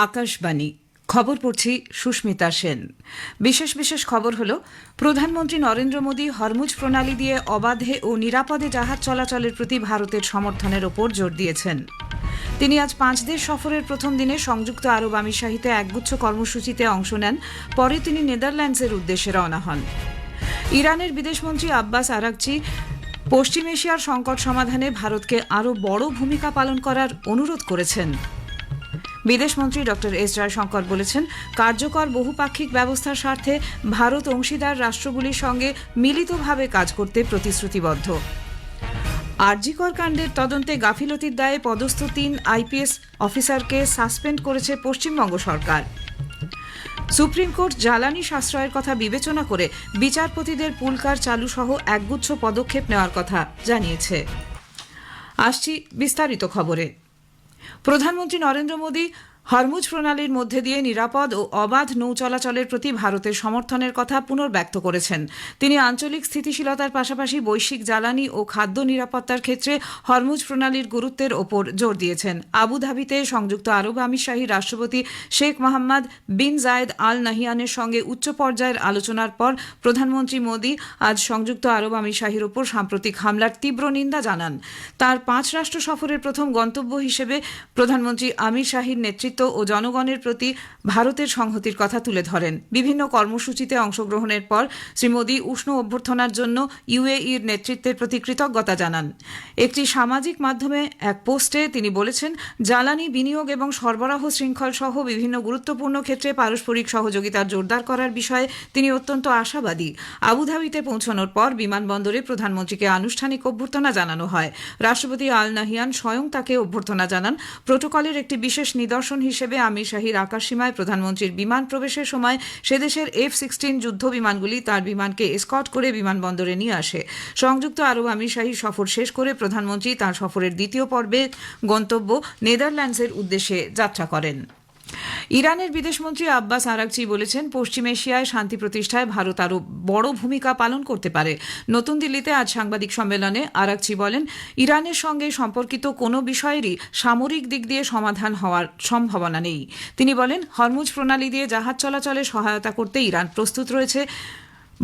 আকাশবাণী খবর পড়ছি সুস্মিতা সেন। বিশেষ খবর হল, প্রধানমন্ত্রী নরেন্দ্র মোদী হরমুজ প্রণালী দিয়ে অবাধে ও নিরাপদে জাহাজ চলাচলের প্রতি ভারতের সমর্থনের ওপর জোর দিয়েছেন। তিনি আজ 5 দেশ সফরের প্রথম দিনে সংযুক্ত আরব আমিরশাহিতে একগুচ্ছ কর্মসূচিতে অংশ নেন। পরে তিনি নেদারল্যান্ডসের উদ্দেশ্যে রওনা হন। ইরানের বিদেশমন্ত্রী আব্বাস আরাকচি পশ্চিম এশিয়ার সংকট সমাধানে ভারতকে আরও বড় ভূমিকা পালন করার অনুরোধ করেছেন। বিদেশমন্ত্রী ড এস জয়শঙ্কর বলেছেন, কার্যকর বহুপাক্ষিক ব্যবস্থার স্বার্থে ভারত অংশীদার রাষ্ট্রগুলির সঙ্গে মিলিতভাবে কাজ করতে প্রতিশ্রুতিবদ্ধ। আরজিকর কাণ্ডের তদন্তে গাফিলতির দায়ে পদস্থ 3 আইপিএস অফিসারকে সাসপেন্ড করেছে পশ্চিমবঙ্গ সরকার। সুপ্রিম কোর্ট জ্বালানি সাশ্রয়ের কথা বিবেচনা করে বিচারপতিদের পুলকার চালু সহ একগুচ্ছ পদক্ষেপ নেওয়ার কথা জানিয়েছে। আসছি বিস্তারিত খবরে। প্রধানমন্ত্রী নরেন্দ্র মোদী হরমুজ প্রণালীর মধ্যে দিয়ে নিরাপদ ও অবাধ নৌ চলাচলের প্রতি ভারতের সমর্থনের কথা পুনর্ব্যক্ত করেছেন। তিনি আঞ্চলিক স্থিতিশীলতার পাশাপাশি বৈশ্বিক জ্বালানি ও খাদ্য নিরাপত্তার ক্ষেত্রে হরমুজ প্রণালীর গুরুত্বের ওপর জোর দিয়েছেন। আবুধাবিতে সংযুক্ত আরব আমিরশাহীর রাষ্ট্রপতি শেখ মোহাম্মদ বিন জায়েদ আল নাহিয়ানের সঙ্গে উচ্চ পর্যায়ের আলোচনার পর প্রধানমন্ত্রী মোদী আজ সংযুক্ত আরব আমিরশাহীর ওপর সাম্প্রতিক হামলার তীব্র নিন্দা জানান। তার 5 রাষ্ট্র সফরের প্রথম গন্তব্য হিসেবে প্রধানমন্ত্রী আমিরশাহীর নেতৃত্ব ও জনগণের প্রতি ভারতের সংহতির কথা তুলে ধরেন। বিভিন্ন কর্মসূচিতে অংশগ্রহণের পর শ্রী মোদী উষ্ণ অভ্যর্থনার জন্য ইউএইর নেতৃত্বের প্রতি কৃতজ্ঞতা জানান। একটি সামাজিক মাধ্যমে এক পোস্টে তিনি বলেছেন, জ্বালানি বিনিয়োগ এবং সরবরাহ শৃঙ্খল সহ বিভিন্ন গুরুত্বপূর্ণ ক্ষেত্রে পারস্পরিক সহযোগিতা জোরদার করার বিষয়ে তিনি অত্যন্ত আশাবাদী। আবুধাবিতে পৌঁছানোর পর বিমানবন্দরে প্রধানমন্ত্রীকে আনুষ্ঠানিক অভ্যর্থনা জানানো হয়। রাষ্ট্রপতি আল নাহিয়ান স্বয়ং তাকে অভ্যর্থনা জানান। প্রোটোকলের একটি বিশেষ নিদর্শন হিসেবে আমিরশাহীর আকাশসীমায় প্রধানমন্ত্রীর বিমান প্রবেশের সময় সে দেশের F-16 যুদ্ধ বিমানগুলি তার বিমানকে এসকর্ট করে বিমানবন্দরে নিয়ে আসে। সংযুক্ত আরব আমিরশাহী সফর শেষ করে প্রধানমন্ত্রী তাঁর সফরের দ্বিতীয় পর্বে গন্তব্য নেদারল্যান্ডসের উদ্দেশ্যে যাত্রা করেন। ইরানের বিদেশমন্ত্রী আব্বাস আরাকচি বলেছেন, পশ্চিম এশিয়ায় শান্তি প্রতিষ্ঠায় ভারত আরও বড় ভূমিকা পালন করতে পারে। নতুন দিল্লিতে আজ সাংবাদিক সম্মেলনে আরাকচি বলেন, ইরানের সঙ্গে সম্পর্কিত কোনো বিষয়েরই সামরিক দিক দিয়ে সমাধান হওয়ার সম্ভাবনা নেই। তিনি বলেন, হরমুজ প্রণালী দিয়ে জাহাজ চলাচলে সহায়তা করতে ইরান প্রস্তুত রয়েছে।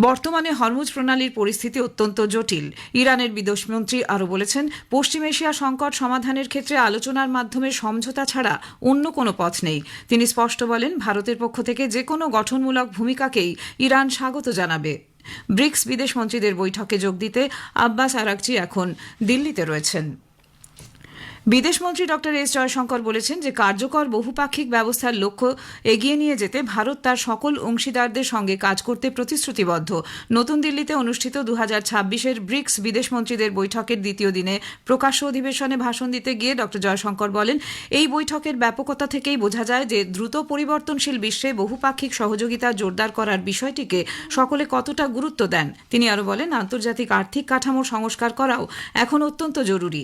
বর্তমানে হরমুজ প্রণালীর পরিস্থিতি অত্যন্ত জটিল। ইরানের বিদেশমন্ত্রী আরও বলেছেন, পশ্চিম এশিয়া সংকট সমাধানের ক্ষেত্রে আলোচনার মাধ্যমে সমঝোতা ছাড়া অন্য কোনো পথ নেই। তিনি স্পষ্ট বলেন, ভারতের পক্ষ থেকে যে কোনো গঠনমূলক ভূমিকাকেই ইরান স্বাগত জানাবে। ব্রিক্স বিদেশমন্ত্রীদের বৈঠকে যোগ দিতে আব্বাস আরাকচি এখন দিল্লিতে রয়েছেন। বিদেশমন্ত্রী ড এস জয়শঙ্কর বলেছেন যে, কার্যকর বহুপাক্ষিক ব্যবস্থার লক্ষ্য এগিয়ে নিয়ে যেতে ভারত তার সকল অংশীদারদের সঙ্গে কাজ করতে প্রতিশ্রুতিবদ্ধ। নতুন দিল্লিতে অনুষ্ঠিত 2026-এর ব্রিক্স বিদেশমন্ত্রীদের বৈঠকের দ্বিতীয় দিনে প্রকাশ্য অধিবেশনে ভাষণ দিতে গিয়ে ড জয়শঙ্কর বলেন, এই বৈঠকের ব্যাপকতা থেকেই বোঝা যায় যে দ্রুত পরিবর্তনশীল বিশ্বে বহুপাক্ষিক সহযোগিতা জোরদার করার বিষয়টিকে সকলে কতটা গুরুত্ব দেন। তিনি আরও বলেন, আন্তর্জাতিক আর্থিক কাঠামোর সংস্কার করাও এখন অত্যন্ত জরুরি।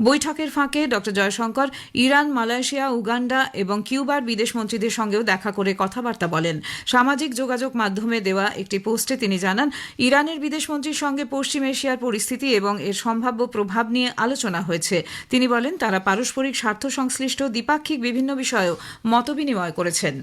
বৈঠকের ফাঁকে ড জয়শঙ্কর ইরান, মালয়েশিয়া, উগান্ডা এবং কিউবার বিদেশমন্ত্রীদের সঙ্গেও দেখা করে কথাবার্তা বলেন। সামাজিক যোগাযোগ মাধ্যমে দেওয়া একটি পোস্টে তিনি জানান, ইরানের বিদেশমন্ত্রীর সঙ্গে পশ্চিম এশিয়ার পরিস্থিতি এবং এর সম্ভাব্য প্রভাব নিয়ে আলোচনা হয়েছে। তিনি বলেন, তারা পারস্পরিক স্বার্থ সংশ্লিষ্ট দ্বিপাক্ষিক বিভিন্ন বিষয়েও মতবিনিময় করেছেন।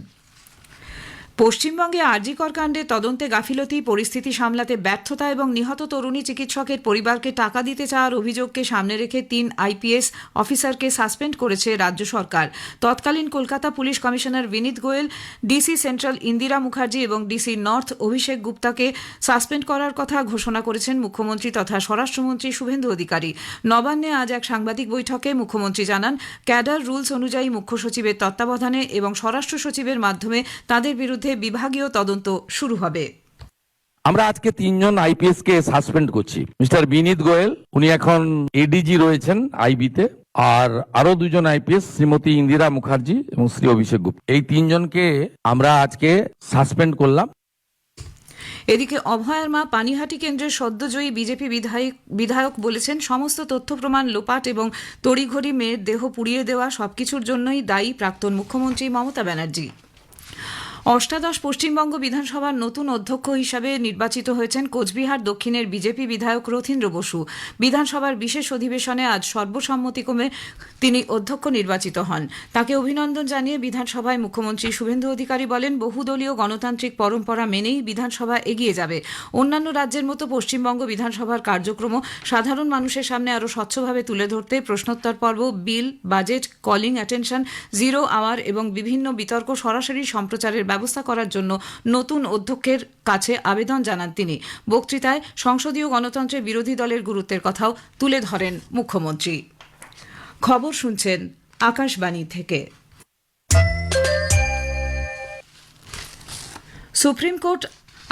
পশ্চিমবঙ্গে আরজিকর কাণ্ডে তদন্তে গাফিলতি, পরিস্থিতি সামলাতে ব্যর্থতা এবং নিহত তরুণী চিকিৎসকের পরিবারকে টাকা দিতে চাওয়ার অভিযোগকে সামনে রেখে 3 আইপিএস অফিসারকে সাসপেন্ড করেছে রাজ্য সরকার। তৎকালীন কলকাতা পুলিশ কমিশনার বিনীত গোয়েল, ডিসি সেন্ট্রাল ইন্দিরা মুখার্জি এবং ডিসি নর্থ অভিষেক গুপ্তাকে সাসপেন্ড করার কথা ঘোষণা করেছেন মুখ্যমন্ত্রী তথা স্বরাষ্ট্রমন্ত্রী শুভেন্দু অধিকারী। নবান্নে আজ এক সাংবাদিক বৈঠকে মুখ্যমন্ত্রী জানান, ক্যাডার রুলস অনুযায়ী মুখ্য সচিবের তত্ত্বাবধানে এবং স্বরাষ্ট্র সচিবের মাধ্যমে তাদের বিরুদ্ধে বিভাগীয় তদন্ত শুরু হবে। আমরা আজকে 3 জন আইপিএস কে সাসপেন্ড করছি। মিস্টার বিনীত গোয়েল, উনি এখন এডিজি রয়েছেন আইবিতে, আর আরো 2 জন আইপিএস, শ্রীমতী ইন্দিরা মুখার্জি এবং শ্রী অভিষেক গুপ্তা, এই 3 জনকে আমরা আজকে সাসপেন্ড করলাম। এদিকে অভয়ার মা পানিহাটি কেন্দ্রের সদ্যজয়ী বিজেপি বিধায়ক বলেছেন, সমস্ত তথ্য প্রমাণ লোপাট এবং তড়িঘড়ি মেয়ের দেহ পুড়িয়ে দেওয়া সবকিছুর জন্যই দায়ী প্রাক্তন মুখ্যমন্ত্রী মমতা ব্যানার্জি। অষ্টাদশ পশ্চিমবঙ্গ বিধানসভার নতুন অধ্যক্ষ হিসাবে নির্বাচিত হয়েছেন কোচবিহার দক্ষিণের বিজেপি বিধায়ক রথীন্দ্র বসু। বিধানসভার বিশেষ অধিবেশনে আজ সর্বসম্মতিক্রমে তিনি অধ্যক্ষ নির্বাচিত হন। তাকে অভিনন্দন জানিয়ে বিধানসভায় মুখ্যমন্ত্রী শুভেন্দু অধিকারী বলেন, বহুদলীয় গণতান্ত্রিক পরম্পরা মেনেই বিধানসভা এগিয়ে যাবে। অন্যান্য রাজ্যের মতো পশ্চিমবঙ্গ বিধানসভার কার্যক্রম সাধারণ মানুষের সামনে আরও স্বচ্ছভাবে তুলে ধরতে প্রশ্নোত্তর পর্ব, bill, budget, calling attention, zero hour এবং বিভিন্ন বিতর্ক সরাসরি সম্প্রচারের ব্যবস্থা করার জন্য নতুন অধ্যক্ষের কাছে আবেদন জানান তিনি। বক্তৃতায় সংসদীয় গণতন্ত্রের বিরোধী দলের গুরুত্বের কথাও তুলে ধরেন মুখ্যমন্ত্রী। খবর শুনছেন আকাশবাণী থেকে। সুপ্রিম কোর্ট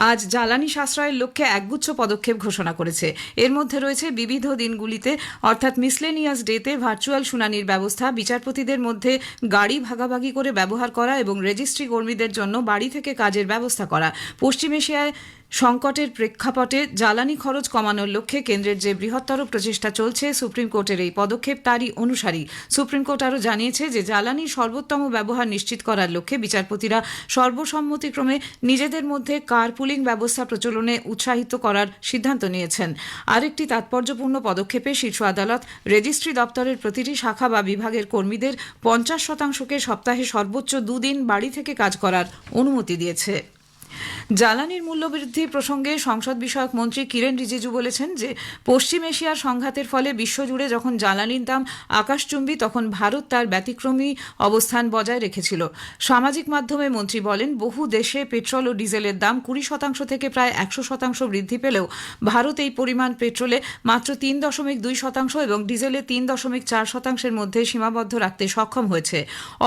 আজ জ্বালানি সাশ্রয়ের লক্ষ্যে একগুচ্ছ পদক্ষেপ ঘোষণা করেছে। এর মধ্যে রয়েছে বিবিধ দিনগুলিতে অর্থাৎ মিসলেনিয়াস ডেতে ভার্চুয়াল শুনানির ব্যবস্থা, বিচারপতিদের মধ্যে গাড়ি ভাগাভাগি করে ব্যবহার করা এবং রেজিস্ট্রি কর্মীদের জন্য বাড়ি থেকে কাজের ব্যবস্থা করা। পশ্চিম এশিয়ায় সংকটের প্রেক্ষাপটে জ্বালানি খরচ কমানোর লক্ষ্যে কেন্দ্রের যে বৃহত্তর প্রচেষ্টা চলছে, সুপ্রিম কোর্টের এই পদক্ষেপ তারই অনুসারী। সুপ্রিম কোর্ট আরও জানিয়েছে যে জ্বালানির সর্বোত্তম ব্যবহার নিশ্চিত করার লক্ষ্যে বিচারপতিরা সর্বসম্মতিক্রমে নিজেদের মধ্যে কারপুলিং ব্যবস্থা প্রচলনে উৎসাহিত করার সিদ্ধান্ত নিয়েছেন। আরেকটি তাৎপর্যপূর্ণ পদক্ষেপে শীর্ষ আদালত রেজিস্ট্রি দপ্তরের প্রতিটি শাখা বা বিভাগের কর্মীদের 50%কে সপ্তাহে সর্বোচ্চ 2 দিন বাড়ি থেকে কাজ করার অনুমতি দিয়েছে। জ্বালানির মূল্যবৃদ্ধি প্রসঙ্গে সংসদ বিষয়ক মন্ত্রী কিরেন রিজিজু বলেছেন যে পশ্চিম এশিয়ার সংঘাতের ফলে বিশ্বজুড়ে যখন জ্বালানির দাম আকাশচুম্বী, তখন ভারত তার ব্যতিক্রমী অবস্থান বজায় রেখেছিল। সামাজিক মাধ্যমে মন্ত্রী বলেন, বহু দেশে পেট্রোল ও ডিজেলের দাম 20% থেকে প্রায় 100% বৃদ্ধি পেলেও ভারত এই পরিমাণ পেট্রোলে মাত্র 3.2% এবং ডিজেলে 3.4%-এর মধ্যে সীমাবদ্ধ রাখতে সক্ষম হয়েছে।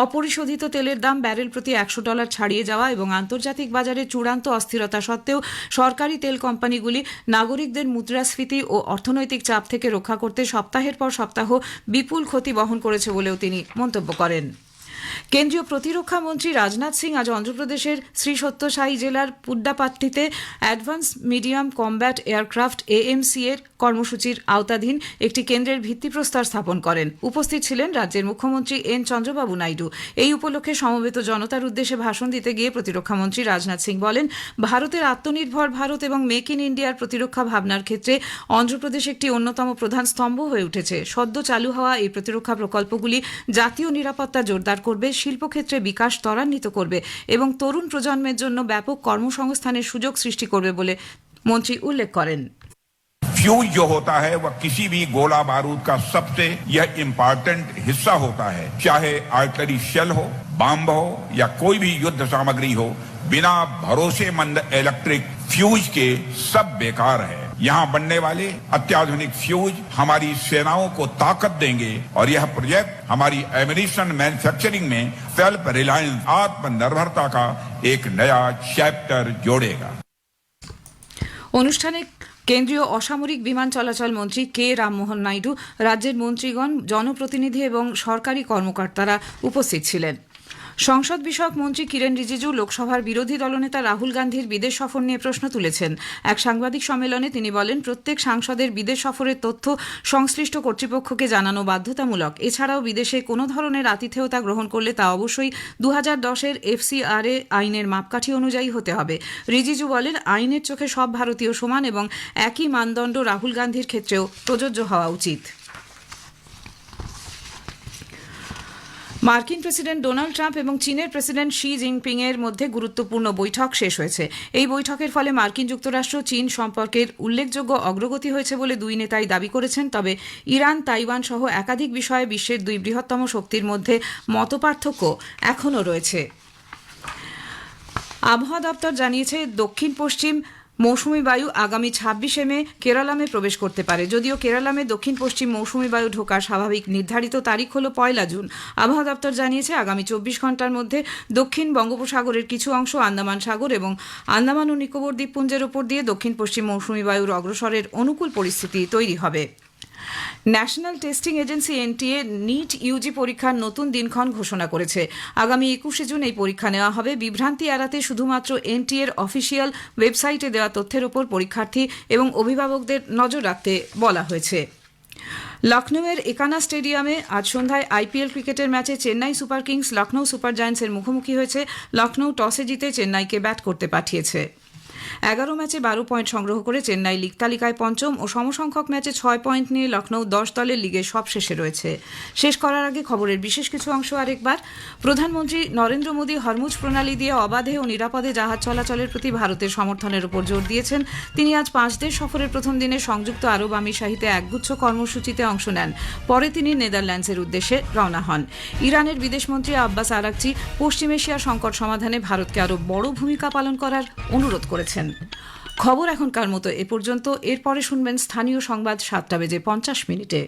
অপরিশোধিত তেলের দাম ব্যারেল প্রতি $100 ছাড়িয়ে যাওয়া এবং আন্তর্জাতিক বাজারে চূড়ান্ত অস্থিরতা সত্ত্বেও সরকারি তেল কোম্পানিগুলি নাগরিকদের মুদ্রাস্ফীতি ও অর্থনৈতিক চাপ থেকে রক্ষা করতে সপ্তাহের পর সপ্তাহ বিপুল ক্ষতি বহন করেছে বলেও তিনি মন্তব্য করেন। কেন্দ্রীয় প্রতিরক্ষা মন্ত্রী রাজনাথ সিং আজ অন্ধ্রপ্রদেশের শ্রী সত্য সাই জেলার পুড্ডাপাট্টিতে advance medium combat aircraft AMC এর কর্মসূচির আওতাধীন একটি কেন্দ্রের ভিত্তিপ্রস্তর স্থাপন করেন। উপস্থিত ছিলেন রাজ্যের মুখ্যমন্ত্রী এন চন্দ্রবাবু নাইডু। এই উপলক্ষে সমবেত জনতার উদ্দেশ্যে ভাষণ দিতে গিয়ে প্রতিরক্ষা মন্ত্রী রাজনাথ সিং বলেন, ভারতের আত্মনির্ভর ভারত এবং মেক ইন ইন্ডিয়ার প্রতিরক্ষা ভাবনার ক্ষেত্রে অন্ধ্রপ্রদেশ একটি অন্যতম প্রধান স্তম্ভ হয়ে উঠেছে। সদ্য চালু হওয়া এই প্রতিরক্ষা প্রকল্পগুলি জাতীয় নিরাপত্তা জোরদার করবে, শিল্পক্ষেত্রে বিকাশ ত্বরান্বিত করবে এবং তরুণ প্রজন্মের জন্য ব্যাপক কর্মসংস্থানের সুযোগ সৃষ্টি করবে বলে মন্ত্রী উল্লেখ করেন। फ्यूज जो होता है वह किसी भी गोला बारूद का सबसे यह इम्पोर्टेंट हिस्सा होता है। चाहे आर्टिलरी शेल हो, बम हो या कोई भी युद्ध सामग्री हो, बिना भरोसेमंद इलेक्ट्रिक फ्यूज के सब बेकार है। यहाँ बनने वाले अत्याधुनिक फ्यूज हमारी सेनाओं को ताकत देंगे और यह प्रोजेक्ट हमारी एमिनेशन मैन्युफैक्चरिंग में सेल्फ रिलायंस, आत्मनिर्भरता का एक नया चैप्टर जोड़ेगा। অনুষ্ঠানে কেন্দ্রীয় অসামরিক বিমান চলাচল মন্ত্রী কে রামমোহন নাইডু, রাজ্যের মন্ত্রীগণ, জনপ্রতিনিধি এবং সরকারি কর্মকর্তারা উপস্থিত ছিলেন। সংসদ বিষয়ক মন্ত্রী কিরেন রিজিজু লোকসভার বিরোধী দলনেতা রাহুল গান্ধীর বিদেশ সফর নিয়ে প্রশ্ন তুলেছেন। এক সাংবাদিক সম্মেলনে তিনি বলেন, প্রত্যেক সাংসদের বিদেশ সফরের তথ্য সংশ্লিষ্ট কর্তৃপক্ষকে জানানো বাধ্যতামূলক। এছাড়াও বিদেশে কোনো ধরনের আতিথেয়তা গ্রহণ করলে তা অবশ্যই 2010-এর FCRA আইনের মাপকাঠি অনুযায়ী হতে হবে। রিজিজু বলেন, আইনের চোখে সব ভারতীয় সমান এবং একই মানদণ্ড রাহুল গান্ধীর ক্ষেত্রেও প্রযোজ্য হওয়া উচিত। মার্কিন প্রেসিডেন্ট ডোনাল্ড ট্রাম্প এবং চীনের প্রেসিডেন্ট শি জিনপিং এর মধ্যে গুরুত্বপূর্ণ বৈঠক শেষ হয়েছে। এই বৈঠকের ফলে মার্কিন যুক্তরাষ্ট্র চীন সম্পর্কের উল্লেখযোগ্য অগ্রগতি হয়েছে বলে দুই নেতাই দাবি করেছেন। তবে ইরান, তাইওয়ান সহ একাধিক বিষয়ে বিশ্বের দুই বৃহত্তম শক্তির মধ্যে মতপার্থক্য এখনও রয়েছে। আবহাওয়া দপ্তর জানিয়েছে, দক্ষিণ পশ্চিম মৌসুমী বায়ু আগামী 26শে মে কেরালামে প্রবেশ করতে পারে। যদিও কেরালামে দক্ষিণ পশ্চিম মৌসুমী বায়ু ঢোকার স্বাভাবিক নির্ধারিত তারিখ হল 1 জুন। আবহাওয়া দপ্তর জানিয়েছে, আগামী 24 ঘন্টার মধ্যে দক্ষিণ বঙ্গোপসাগরের কিছু অংশ, আন্দামান সাগর এবং আন্দামান ও নিকোবর দ্বীপপুঞ্জের ওপর দিয়ে দক্ষিণ পশ্চিম মৌসুমী বায়ুর অগ্রসরের অনুকূল পরিস্থিতি তৈরি হবে। National testing agency NTA NEET UG পরীক্ষার নতুন দিনক্ষণ ঘোষণা করেছে। আগামী 21শে জুন এই পরীক্ষা নেওয়া হবে। বিভ্রান্তি এড়াতে শুধুমাত্র NTA-র অফিসিয়াল ওয়েবসাইটে দেওয়া তথ্যের ওপর পরীক্ষার্থী এবং অভিভাবকদের নজর রাখতে বলা হয়েছে। লখনৌয়ের একানা স্টেডিয়ামে আজ সন্ধ্যায় আইপিএল ক্রিকেটের ম্যাচে Chennai super kings Lucknow super জায়ান্টসের মুখোমুখি হয়েছে। লখনৌ টসে জিতে চেন্নাইকে ব্যাট করতে পাঠিয়েছে। 11 ম্যাচে 12 পয়েন্ট সংগ্রহ করে চেন্নাই লিগ তালিকায় পঞ্চম ও সমসংখ্যক ম্যাচে 6 পয়েন্ট নিয়ে লখনৌ 10 দলের লিগে সবশেষে রয়েছে। শেষ করার আগে খবরের বিশেষ কিছু অংশ আরেকবার। প্রধানমন্ত্রী নরেন্দ্র মোদী হরমুজ প্রণালী দিয়ে অবাধে ও নিরাপদে জাহাজ চলাচলের প্রতি ভারতের সমর্থনের উপর জোর দিয়েছেন। তিনি আজ 5 দেশ সফরের প্রথম দিনে সংযুক্ত আরব আমিরশাহিতে একগুচ্ছ কর্মসূচিতে অংশ নেন। পরে তিনি নেদারল্যান্ডসের উদ্দেশ্যে রওনা হন। ইরানের বিদেশমন্ত্রী আব্বাস আরাকচি পশ্চিম এশিয়ার সংকট সমাধানে ভারতকে আরও বড় ভূমিকা পালন করার অনুরোধ করেছেন। খবর এখনকার মতো এ পর্যন্ত। এরপরে শুনবেন স্থানীয় সংবাদ 7:50 মিনিটে।